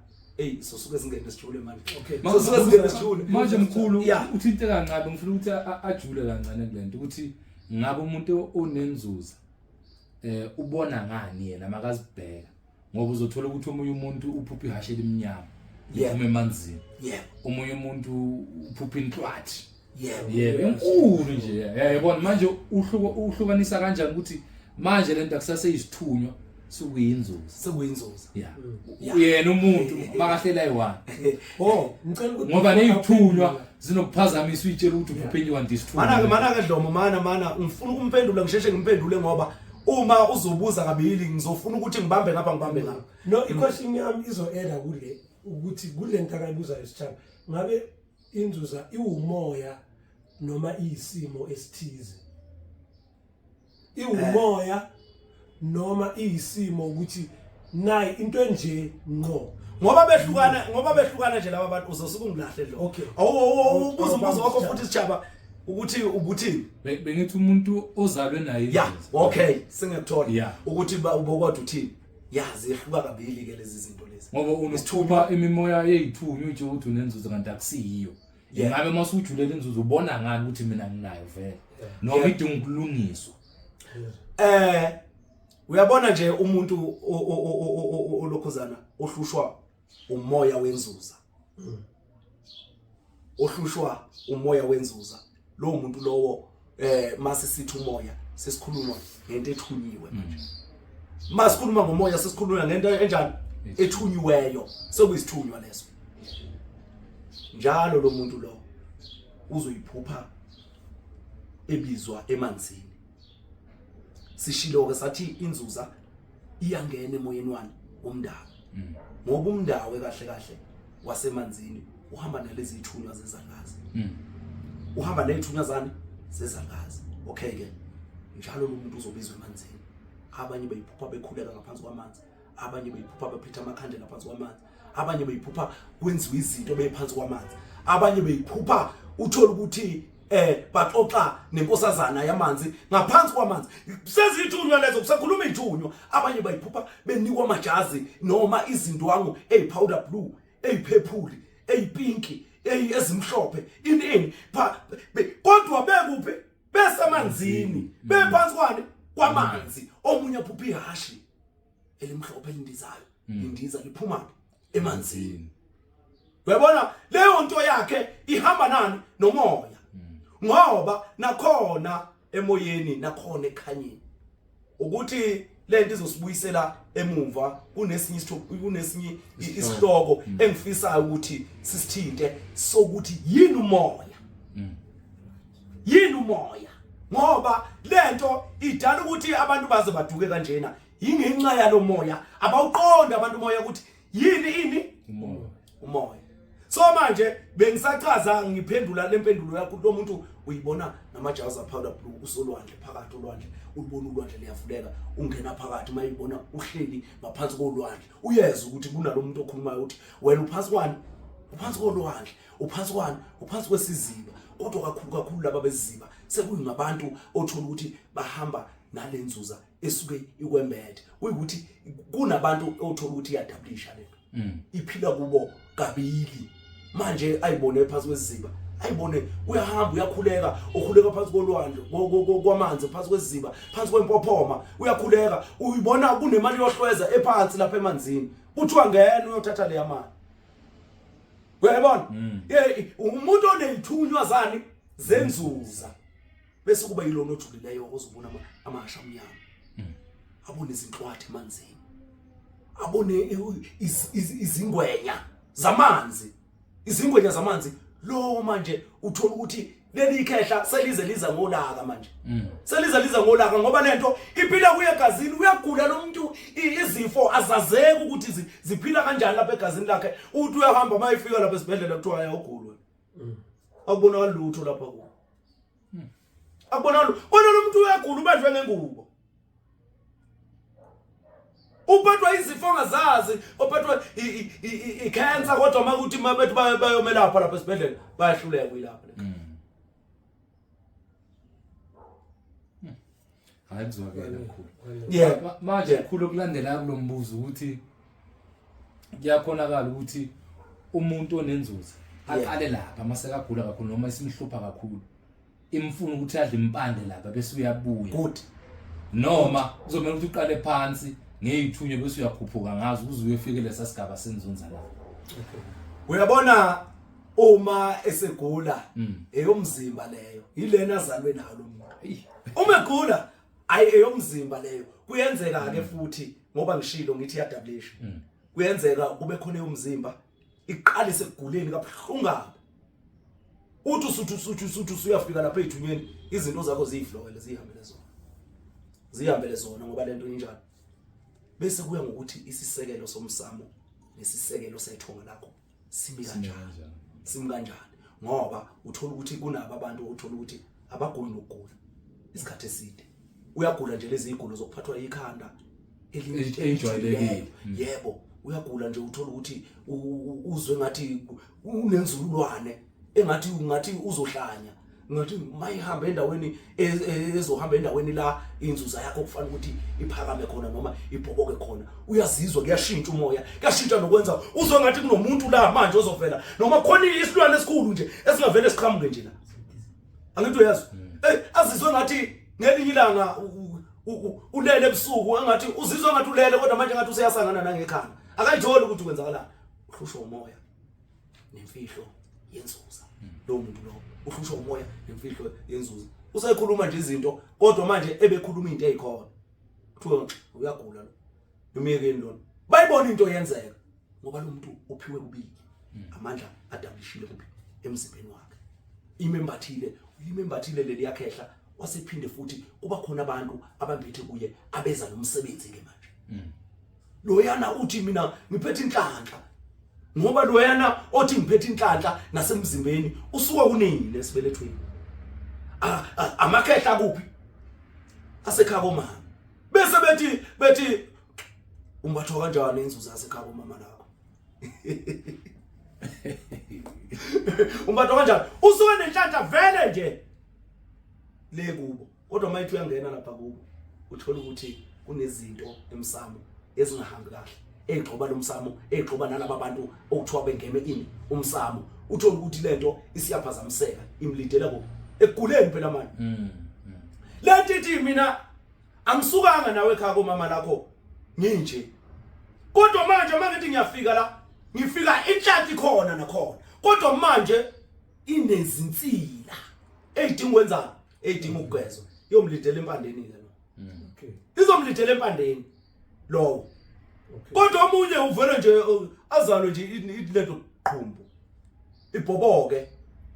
Sosuke singene esijule manje. Okay. Sosuke singene esijule. Manje mkhulu uthinte kancane ngifuna ukuthi ajule kancane kulento ukuthi ngabe umuntu onenzuza ubona ngani yena makazibheka ngoba uzothola ukuthi omunye umuntu uphupha ihashe elimnyama uphuma emanzini. Omunye umuntu uphupha inhlwathi. Enkulu nje. Yabona manje uhlukanisa kanjani ukuthi manje lento akusase isithunywa sekuyinzuza. Yena umuntu makahlela eyi1. Ngicela ukuthi ngoba nezithunywa zinokuphazamisa uyitshela ukuthi uphuphe enyiwandi isithunywa. Mana ke Dlomo mana ngifuna ukumphendula ngisheshe ngimphendule ngoba uma uzobuza kabili ngizofuna ukuthi ngibambe ngapha ngibambe ngapha. No, iquestion yami izo-ela kule ukuthi kule nto akayibuzayo isithaba. Ngabe inzuza iwumoya noma iyisimo esithize? Iwumoya noma iyisimo ukuthi nayi into enje ngqo. Ngoba behlukana nje laba bantu uzosuka ungilahle lo. Okay. Ubuza wakho futhi isijaba ukuthi ubuthini? Bengithi umuntu ozalwe naye. Okay, singekuthola ukuthi ubokwathi uthini. Yazi ehluka kabili ke lezi zinto lezi. Ngoba unisithupha imimoya yezithunywa nje ukuthi unenzuzo kanti akusiyo. Ngabe masujulela inzuzo ubona ngani ukuthi mina nginayo vele noma idinga ukulungiswa. Uyabona nje umuntu olokhuzana ohlushwa umoya wenzuza. Ohlushwa umoya wenzuza. Lo muntu lowo mase sithi umoya sesikhuluma ngento ethunyiwe manje. Masikhuluma ngomoya sesikhuluma ngento enjani ethunyiweyo sekuyisithunywa leso. Njalo lo muntu lo uzoyiphupha ebizwa emanzini. Sishilo ke sathi inzuza iyangena emoyeni wani umndawo. Ngoba umndawo kahle wasemanzini uhamba nalezi ithunywa zezangazi. Uhamba nezithunywa zani zezangazi. Okay ke. Njalo lo muntu uzobizwa emanzini. Abanye bayiphupha bekhuleka ngaphansi kwamanzi, abanye bayiphupha bephetha amakhandlela ngaphansi kwamanzi, abanye bayiphupha kwenziwa izinto bephansi kwamanzi, abanye bayiphupha uthola ukuthi baxoxa nenkosazana yamanzi ngaphansi kwamanzi sezithunywa lezo kusakhuluma ithunywa abanye bayiphupha benikwa amajazi noma izindwangu ezipowder blue eziphephuli ezipinki ezimhlophe ini kodwa bekuphi besemanzini bephansi kwamanzi omunye uphupha ihashi elimhlophe elindizayo indiza liphuma emanzini uyabona leyo nto yakhe ihamba nani nomoya ngoba nakhona emoyeni nakhona ekhanyeni ukuthi lento izosibuyisela emumva kunesinye isihloko engifisayo ukuthi sisithinte sokuthi yini umoya ngoba lento idala ukuthi abantu baze baduke kanjena ingenxa yalomoya abawuqonda abantu umoya ukuthi yini umoya so manje bengisachaza ngiphendula lempendulo yakho lo muntu uyibona namajazi powder blue usolwandle phakathi olwandle ubona ulwandle liyavuleka ungena phakathi mayibona uhleli ngaphansi kolwandle uyeza ukuthi kunalomuntu okhulumayo ukuthi wena uphansi kolwandle uphansi kwesiziba kodwa kakhulu laba beziba sekuyingabantu othola ukuthi bahamba nalenzuza esuke ikwembethe uyukuthi kunabantu othola ukuthi iyadablisha lento iphila kubo kabili manje ayibone phansi kwesiziba ayibone uyahamba uyakhuleka ukhuleka phansi kolwandle kwamanzi phansi kwesiziba phansi kwempophoma uyakhuleka uyibona kunemali yohlweza ephansi lapha emanzini kuthiwa ngena uyothatha le yamali uyabona umuntu onethunywa zani zenzuza bese kuba yilona ojulileyo ozobona amahasha amnyama abone izinhlwathi emanzini abone izingwenya zamanzi lo manje uthola ukuthi leli khehla selize liza ngolaka manje liza ngolaka ngoba lento iphila kuye egazini uyagula lo muntu izifo azazeke ukuthi ziphila kanjani lapha egazini lakhe uthi uyahamba mayifika lapha esibhedlela kuthiwa ayagulwa akubonakala lutho lapha kuwo akubonakala lo muntu uyagula ubanjwe ngengubo uphathwa izifo ongazazi uphathwa icancer kodwa makuthi mabethu bayomelapha lapha esibhedlela bayahluleka kuyilapha hayi kuzwakela mkhulu manje mkhulu okulandela kulombuzo ukuthi kuyakhonakala ukuthi umuntu onenzuza aqale lapha masekagula kakhulu noma isimhlupha kakhulu imfuna ukuthi adle impande lapha bese uyabuya good noma kuzomela ukuthi uqale phansi ngeyithunywe bese uyakhuphuka ngazo ukuze uyefike lesasigaba senzunza la uyabona uma esegula eyomzimba leyo yilena azalwe nayo lo muntu uma egula eyomzimba leyo kuyenzeka ke futhi ngoba ngishilo ngithi iyadablisha kuyenzeka kube khona eyomzimba iqalise ekuguleni kabuhlungu uthi usuyafika lapha ethunyweni izinto zakho ziyiflowele zihambele zona ngoba lento injalo bese kuya ngokuthi isisekelo somsamo nesisekelo sethonga lakho simi kanjani ngoba uthola ukuthi kunabo abantu uthola ukuthi abaguli nokugula isikhathi eside uyagula nje lezi izigulo zokuphathwa ikhanda elijwayelekile yebo uyagula nje uthola ukuthi uzwe ngathi unenzululwane engathi uzohlanya ngathi mayihamba endaweni ezohamba endaweni la inzuza yakho kufanele ukuthi iphakame khona noma ibhoboke khona uyazizwa kuyashintsha umoya kuyashintsha nokwenza uzwe ngathi kunomuntu la manje ozovela noma khona isilwane esikhulu nje esingavele esiqhamuke nje la angithi uyazi azizwe ngathi ngelinye ilanga ulele ebusuku engathi uzizwa ngathi ulele kodwa manje ngathi useyasangana nangekhanda akayijoli ukuthi kwenzakalani uhlushwa umoya nemfihlo yenzuza lo muntu lo uhlushwa umoya nemfihlo yenzuza usayikhuluma nje izinto kodwa manje ebekhuluma into ezikhona kuthiwa uyagula lo nomyekeni lona bayibona into yenzeka ngoba lo muntu uphiwe kubili amandla adabulishile kuphi emzimbeni wakhe imembathile leli yakhehla wasephinde futhi kuba khona abantu abambethe kuye abeza nomsebenzi ke manje loyana uthi mina ngiphethe inhlanhla ngoba loyana othi ngiphethe inhlanhla nasemzimbeni usuka kunini lesibelethweni amakhehla kuphi asekhaya komama bese bethi umbatho kanjani inzuza asekhaya komama lakho Umbatha kanjani usuke nenhlanhla vele nje le kubo kodwa mayithi uyangena lapha kubo uthola ukuthi kunezinto emsamo ezingahambi kahle egxoba lomsamo egxoba nalabo bantu okuthiwa bengeme ini umsamo uthola ukuthi lento isiyaphazamiseka imlidela ko ekuguleni phela manje lentithi mina angisukanga nawe ekhaya komama lakho nginje kodwa manje mangithi ngiyafika la ngifika inhlanhla ikhona nakhona kodwa manje inezinsila eyidinga kwenzani eyidinga ukugezwa yomlidela empandeni ke lo Okay. izomlidela empandeni lo kodwa omunye uvele nje azalo nje ilento qhumbu ibhoboke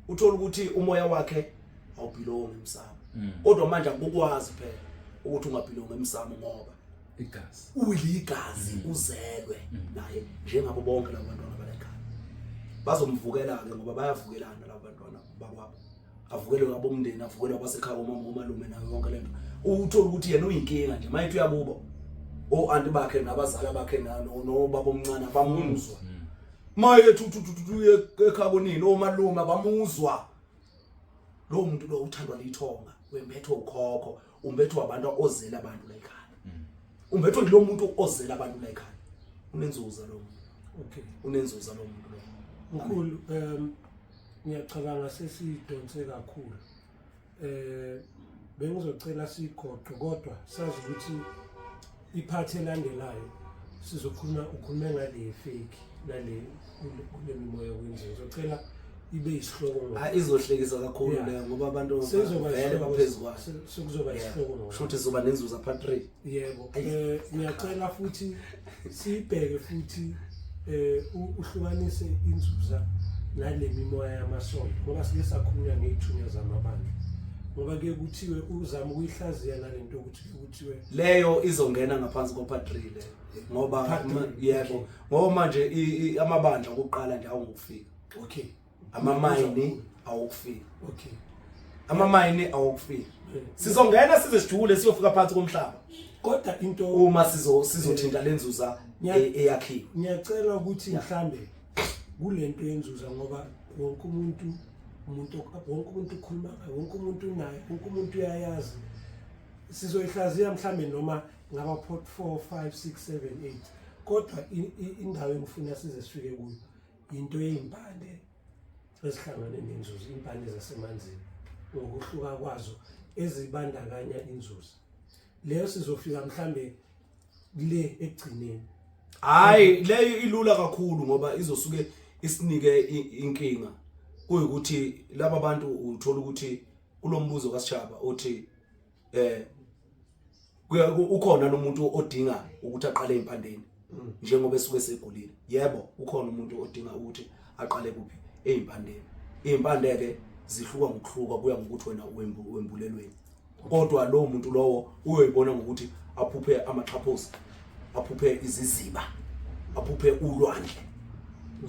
uthola ukuthi umoya wakhe awubhilonga emsamo kodwa manje akukwazi phela ukuthi ungabhilonga emsamo ngoba igazi uyiligazi uzelwe naye njengabo bonke labantwana balekhaya bazomvukela ke ngoba bayavukelana labantwana bakwabo avukele ngabomndeni avukele kwasekhaya umalume nayo yonke lento uthola ukuthi yena uyinkinga nje mayithi uyabubo anti bakhe nabazala bakhe no baba omncane bamuzwa mayethu ekhaya konini omalume bamuzwa lo muntu lo uthandwa lithonga wembethwa ukhokho umbethwa abantu ozela abantu la ekhaya umbethwa lo muntu ozela abantu la ekhaya unenzuza lo muntu Okay. unenzuza lo muntu lo Mkhulu ngiyacabanga sesidonse kakhulu. Bengizocela sigoqe kodwa sazi ukuthi iphathi elandelayo ukhuluma ngale fake nale kule mimoya kwenziwa. Ngizocela ibe isihloko ngoba izohlekisa kakhulu le ngoba abantu vele baphezulu sekuzoba isihloko ngoba shothi zoba nenzuza part 3 yebo. Ngiyacela futhi sibheke futhi uhlukanise inzuza nale mimoya yamasonto ngoba sike sakhulunywa ngeyithunya zamabandla ngoba ke kuthiwe uzama ukuyihlaziya nalento ukuthi leyo izongena ngaphansi ko part 3 le ngoba yebo ngoba manje amabandla okuqala nje awungufika okay amamayini awukufika okay amamayini awukufika sizongena size sijule siyofika phansi komhlaba kodwa into uma sizothinta lenzuza eyakhiwe ngiyacela ukuthi mhlambe kulento yenzuza ngoba wonke umuntu ukhuluma wonke umuntu naye wonke umuntu uyayazi sizoyihlaziya mhlambe noma ngaba pot 4 5 6 7 8 kodwa indawo engifuna size sifike kuyo into yezimpande esihlangane nenzuza impande zasemanzini ngokuhluka kwazo ezibandakanya inzuza leyo sizofika mhlambe le egcineni hayi leyo ilula kakhulu ngoba izosuke isinike inkinga kuyikuthi laba bantu uthola ukuthi kulombuzo kaSishaba othi ukhona nomuntu odinga ukuthi aqale empandeni njengoba esuke segulile yebo ukhona umuntu odinga ukuthi aqale kuphi empandeni impande ke zihluka ngokuhluka kuya ngokuthi wena wembulelweni kodwa lo muntu lowo uyoyibona ngokuthi aphuphe amaxhaphosi aphuphe iziziba aphuphe ulwandle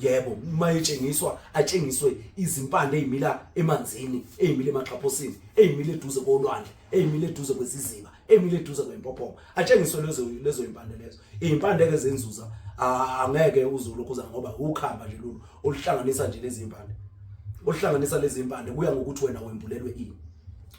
yebo mayetshengiswa atshengiswe izimpande ezimila emanzini ezimila emaxhaphosini ezimila eduze kolwandle ezimila eduze kweziziba ezimila eduze kwempopho atshengiswe lezo impande lezo impande ke zenzuza angeke uzolokhuza ngoba ukhamba nje lolu oluhlanganisa nje lezi impande ohlanganisa lezi impande kuya ngokuthi wena wembulelwe ini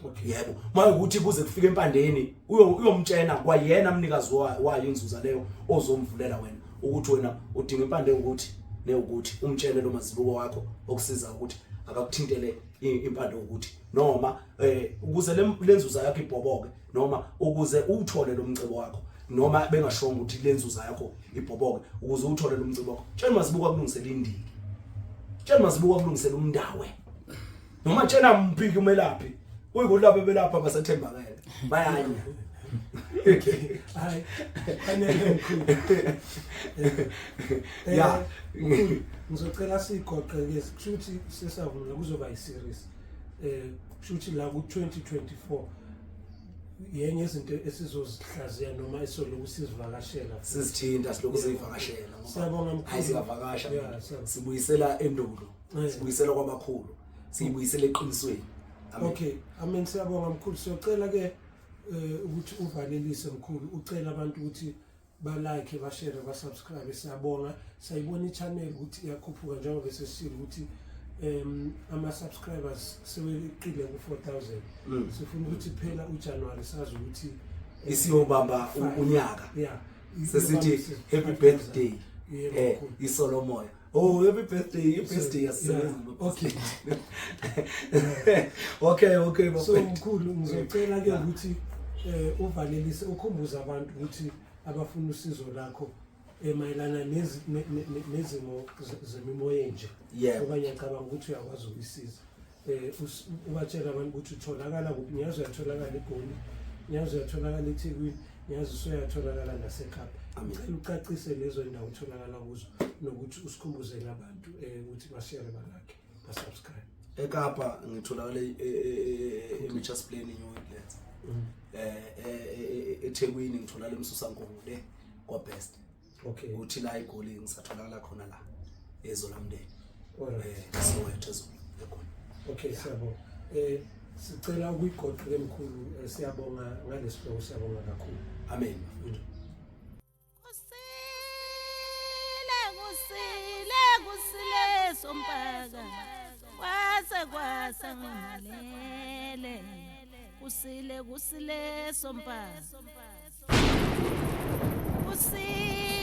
okay yebo mayekuthi kuze kufike empandeni uyomtshena kwayena umnikazi wayo inzuza leyo ozomvulela wena ukuthi wena udinga impande ukuthi ukuthi umtshele lo mazibuko wakho okusiza ukuthi akakuthintele impande ukuthi noma ukuze lenzuza yakho ibhoboke noma ukuze uthole lo mcebo wakho noma bengashonga ukuthi lenzuza yakho ibhoboke ukuze uthole lo mcebo wakho tshela mazibuko akulungisela indiki tshela mazibuko akulungisela umndawe noma tshela mphiki umelaphi uykulapha belapha basathembakele bayanya okay hayi fanele mkhulu ya ngizocela sigoqe ke kushuthi sesavula kuzoba iseries kushuthi la ku 2024 yenye izinto esizozihlaziya noma esoloku sizivakashela sizithinta siloku sivakashela siyabonga mkhulu ayisivakasha sibuyisela endulo sibuyisela kwabakhulu sibuyisela eqinisweni okay amen siyabonga mkhulu siyocela ke ukuthi uvalelise mkhulu ucela abantu ukuthi ba like ba share ba subscribe siyabonga sayibona ichannel ukuthi iyakhuphuka njengoba sesishilo ukuthi ama subscribers seweqile ku 4000 sifuna ukuthi phela uJanuary sazi ukuthi isiyobamba unyaka yeah sesithi happy birthday isolomoya oh happy birthday yasebenza okay okay so mkhulu ngizocela ke ukuthi uvalelise ukhumbuza abantu ukuthi abafuna usizo lakho emayelana nezimo zemimoya nje ngoba ngiyacabanga ukuthi uyakwazi ukuyisiza ubatshela abantu ukuthi utholakala kuphi ngiyazi uyatholakala eGoli ngiyazi uyatholakala eThekwini ngiyazi usuyatholakala naseKapa ngicela ucacise lezo ndawo utholakala kuzo nokuthi usikhumbuzele abantu ukuthi bashare balakhe basubscribe eKapa ngitholakala eMitchell's Plain New Wetlands eThekwini ngitholakala eMsusankongo le kwaBest okay uthi la eGoli ngisatholakala khona la eZolamndeni alright Zulu ekhona okay siyabonga sicela ukuyigoqa emkhulu siyabonga ngalesihloko siyabonga kakhulu amen kusile sompaka kwasa ngalele kusile sompaka kusile